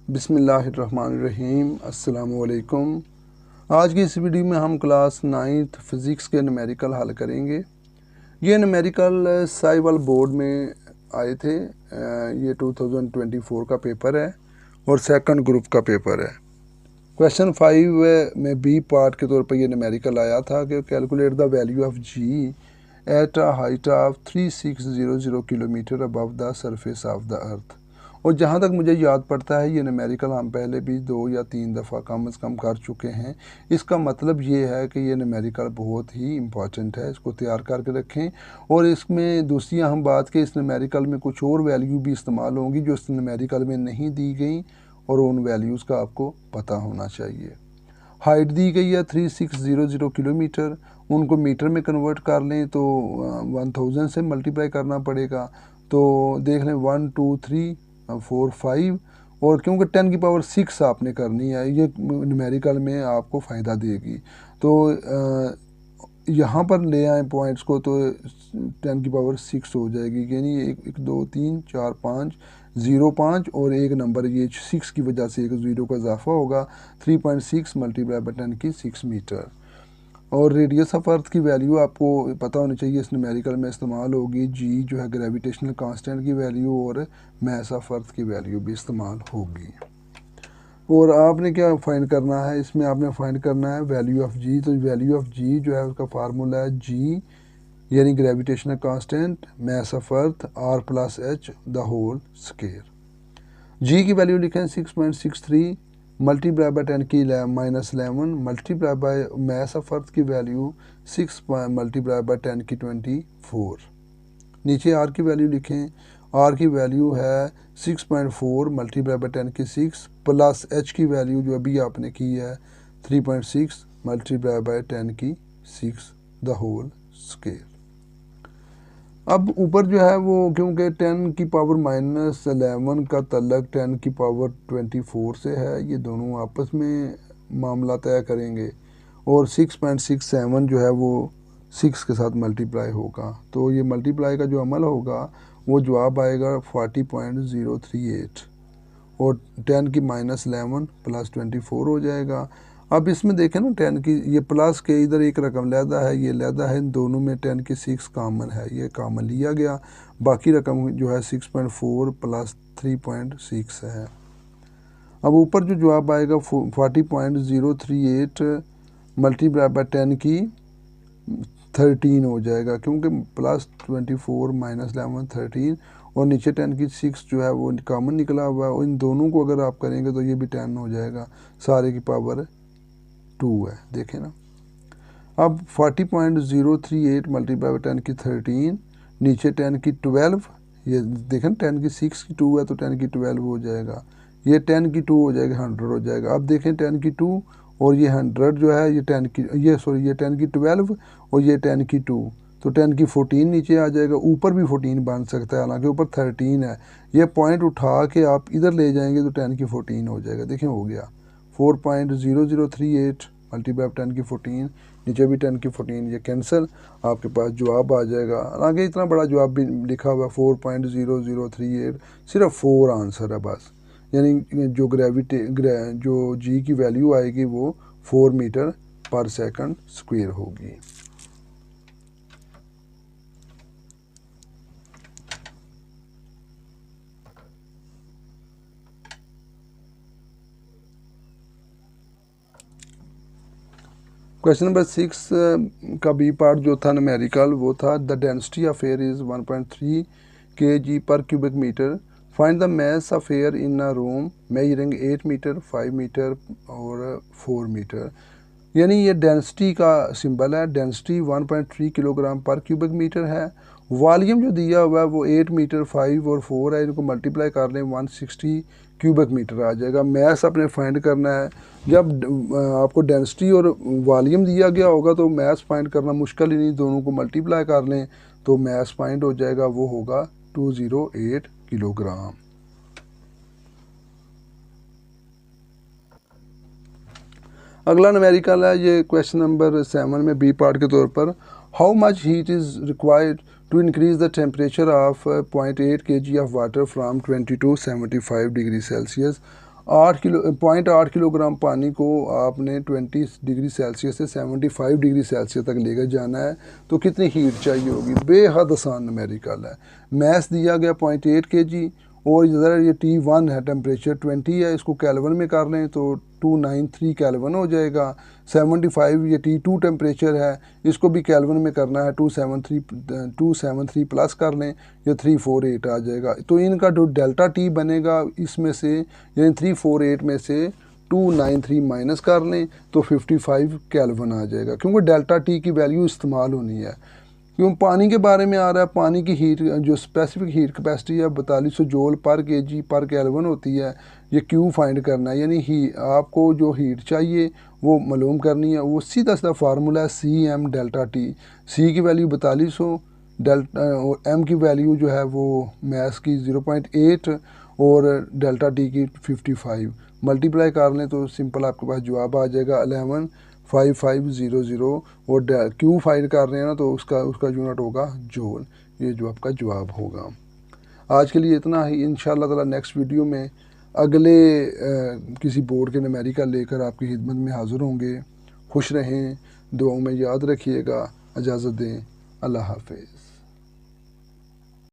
बिस्मिल्लाहिर्रहमानिर्रहीम। अस्सलामुअलैकुम। आज की इस वीडियो में हम क्लास 9th फ़िज़िक्स के न्यूमेरिकल हल करेंगे। ये न्यूमेरिकल साइवल बोर्ड में आए थे। ये 2024 का पेपर है और सेकंड ग्रुप का पेपर है। क्वेश्चन 5 में बी पार्ट के तौर पर ये न्यूमेरिकल आया था कि calculate the value of g at a height of 3600 kilometre above the surface of the earth. और जहाँ तक मुझे याद पड़ता है ये न्यूमेरिकल हम पहले भी 2 या 3 दफ़ा कम से कम कर चुके हैं। इसका मतलब ये है कि ये न्यूमेरिकल बहुत ही इम्पॉर्टेंट है, इसको तैयार करके रखें। और इसमें दूसरी अहम बात कि इस न्यूमेरिकल में कुछ और वैल्यू भी इस्तेमाल होंगी जो इस न्यूमेरिकल में नहीं दी गई, और उन वैल्यूज़ का आपको पता होना चाहिए। हाइट दी गई है 3600 किलोमीटर, उनको मीटर में कन्वर्ट कर लें तो 1000 से मल्टीप्लाई करना पड़ेगा। तो देख लें 1 2 3 4 5, और क्योंकि 10 की पावर 6 आपने करनी है, ये न्यूमेरिकल में आपको फ़ायदा देगी। तो यहाँ पर ले आए पॉइंट्स को तो 10 की पावर 6 हो जाएगी, यानी 1 2 3 4 5 0 5 और एक नंबर ये 6 की वजह से एक ज़ीरो का इजाफा होगा। 3.6 मल्टीप्लाई बाई 10 की 6 मीटर। और रेडियस ऑफ अर्थ की वैल्यू आपको पता होनी चाहिए, इस न्यूमेरिकल में इस्तेमाल होगी। जी जो है ग्रेविटेशनल कांस्टेंट की वैल्यू, और मास ऑफ अर्थ की वैल्यू भी इस्तेमाल होगी। और आपने क्या फाइंड करना है, इसमें आपने फाइंड करना है वैल्यू ऑफ जी। तो वैल्यू ऑफ जी जो है उसका फार्मूला है जी यानी gravitational constant mass of earth R plus H the whole square. G की वैल्यू लिखें 6.63 मल्टीप्लाई बाई 10 की -11 multiply by mass of earth की वैल्यू 6 मल्टीप्लाई बाई 10 की 24। नीचे आर की वैल्यू लिखें, आर की वैल्यू है 6.4 मल्टीप्लाई बाई 10 की 6 प्लस एच की वैल्यू जो अभी आपने की है 3.6 मल्टीप्लाई बाई 10 की 6 द होल स्क्वायर। अब ऊपर जो है वो क्योंकि 10 की पावर -11 का तल्लक 10 की पावर 24 से है, ये दोनों आपस में मामला तय करेंगे। और 6.67 जो है वो 6 के साथ मल्टीप्लाई होगा, तो ये मल्टीप्लाई का जो अमल होगा वो जवाब आएगा 40.038, और 10 की -11 प्लस 24 हो जाएगा। अब इसमें देखें ना 10 की ये प्लस के इधर एक रकम लहदा है, ये लहदा है, इन दोनों में 10 की 6 कामन है, ये कामन लिया गया। बाकी रकम जो है 6.4 प्लस 3.6 है। अब ऊपर जो जवाब आएगा 40.038 मल्टीप्लाई बाई 10 की 13 हो जाएगा, क्योंकि प्लस 24 -11 13, और नीचे 10 की 6 जो है वो कॉमन निकला हुआ है। इन दोनों को अगर आप करेंगे तो ये भी 10 हो जाएगा, सारे की पावर 2 है। देखें ना, अब 40.038 मल्टीप्लाई बाई 10 की 13, नीचे 10 की 12, ये देखें 10 की 6 की 2 है तो 10 की 12 हो जाएगा, ये 10 की 2 हो जाएगा, 100 हो जाएगा। अब देखें 10 की 2 और ये 100 जो है, ये 10 की ये 10 की 12 और ये 10 की 2, तो 10 की 14 नीचे आ जाएगा। ऊपर भी 14 बन सकता है, हालांकि ऊपर 13 है। ये पॉइंट उठा के आप इधर ले जाएंगे तो 10 की 14 हो जाएगा। देखें हो गया 4.0038 मल्टीप्लाई 10 की 14, नीचे भी 10 की 14, ये कैंसिल, आपके पास जवाब आ जाएगा। हालांकि इतना बड़ा जवाब भी लिखा हुआ 4.0038, सिर्फ 4 आंसर है बस, यानी जो जी की वैल्यू आएगी वो 4 मीटर पर सेकंड स्क्वायर होगी। क्वेश्चन नंबर 6 का बी पार्ट जो था न्यूमेरिकल वो था the density of air is 1.3 kg पर cubic metre. Find the mass of air in a room measuring 8 metre 5 metre और 4 मीटर। यानी ये डेंसिटी का सिंबल है। डेंसिटी 1.3 किलोग्राम पर क्यूबिक मीटर है। वॉल्यूम जो दिया हुआ है वो 8 मीटर 5 और 4 है, इनको मल्टीप्लाई कर लें 160 क्यूबिक मीटर आ जाएगा। मैस अपने फाइंड करना है। जब आपको डेंसिटी और वॉल्यूम दिया गया होगा तो मैस फाइंड करना मुश्किल ही नहीं, दोनों को मल्टीप्लाई कर लें तो मैस फाइंड हो जाएगा, वो होगा 208 किलोग्राम। अगला न्यूमेरिकल है, ये क्वेश्चन नंबर 7 में बी पार्ट के तौर पर how much heat is required to increase the temperature of 0.8 kg of water from 20 to 75 degree Celsius. 0.8 kilogram पानी को आपने 20 डिग्री सेल्सियस से 75 डिग्री सेल्सियस तक लेकर जाना है, तो कितनी हीट चाहिए होगी। बेहद आसान न्यूमेरिकल है। मैथ दिया गया 0.8 kg और इधर ये T1 है, टेम्परेचर 20 है, इसको कैल्विन में कर लें तो 293 कैल्विन हो जाएगा। 75 ये T2 टेम्परेचर है, इसको भी कैल्विन में करना है, 273 प्लस कर लें, ये 348 आ जाएगा। तो इनका जो डेल्टा T बनेगा इसमें से, यानी 348 में से 293 माइनस कर लें तो 55 कैल्विन आ जाएगा, क्योंकि डेल्टा T की वैल्यू इस्तेमाल होनी है। क्यों पानी के बारे में आ रहा है, पानी की हीट जो स्पेसिफिक हीट कैपेसिटी है 4200 जूल पर केजी पर केल्विन होती है। ये क्यू फाइंड करना है, यानी आपको जो हीट चाहिए वो मालूम करनी है। वो सीधा सीधा फार्मूला है CM डेल्टा T। C की वैल्यू 4200, डेल्टा M की वैल्यू जो है वो मैथ्स की 0.8 और डेल्टा T की 55। मल्टीप्लाई कर लें तो सिंपल आपके पास जवाब आ जाएगा 115500। और क्यू फाइंड कर रहे हैं ना, तो उसका यूनिट होगा जूल। ये जो आपका जवाब होगा। आज के लिए इतना ही। इंशाअल्लाह ताला नेक्स्ट वीडियो में अगले किसी बोर्ड के न्यूमेरिकल लेकर आपकी खिदमत में हाज़िर होंगे। खुश रहें, दुआओं में याद रखिएगा। इजाज़त दें। अल्लाह हाफ़िज़।